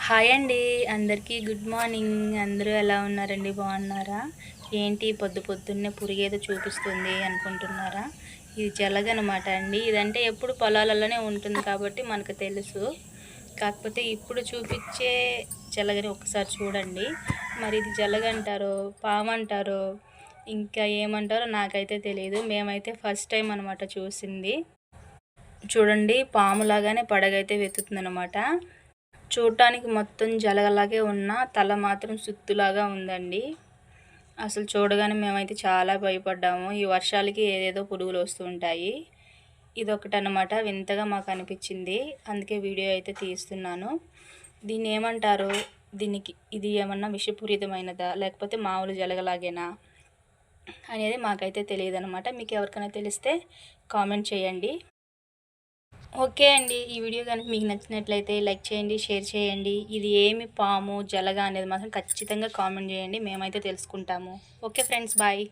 Hi అండి. అందరికీ good morning. అందరూ ఎలా ఉన్నారండి? బాగున్నారా? ఏంటి పొద్దు పొద్దున్నే పురుగేదో చూపిస్తుంది అనుకుంటున్నారా? ఇది జలగనమాట అండి. ఇదంటే ఎప్పుడు పొలాలలోనే ఉంటుంది కాబట్టి మనకు తెలుసు. కాకపోతే ఇప్పుడు చూపించే జలగని ఒకసారి చూడండి. మరి ఇది జలగంటారో, పామంటారో, ఇంకా ఏమంటారో నాకైతే తెలియదు. మేమైతే ఫస్ట్ టైం అనమాట చూసింది. చూడండి, పాములాగానే పడగైతే వెతుకుతుందనమాట. చూడటానికి మొత్తం జలగలాగే ఉన్న తల మాత్రం సుత్తులాగా ఉందండి. అసలు చూడగానే మేమైతే చాలా భయపడ్డాము. ఈ వర్షాలకి ఏదేదో పురుగులు వస్తూ ఉంటాయి. ఇదొకటనమాట వింతగా మాకు అనిపించింది. అందుకే వీడియో అయితే తీస్తున్నాను. దీన్ని ఏమంటారు? ఇది ఏమన్నా విషపూరితమైనదా, లేకపోతే మామూలు జలగలాగేనా అనేది మాకైతే తెలియదు అనమాట. మీకు ఎవరికైనా తెలిస్తే కామెంట్ చేయండి. ఓకే అండి. ఈ వీడియో కనుక మీకు నచ్చినట్లయితే లైక్ చేయండి, షేర్ చేయండి. ఇది ఏమి పాము, జలగ అనేది మాత్రం ఖచ్చితంగా కామెంట్ చేయండి. మేమైతే తెలుసుకుంటాము. Okay friends, bye.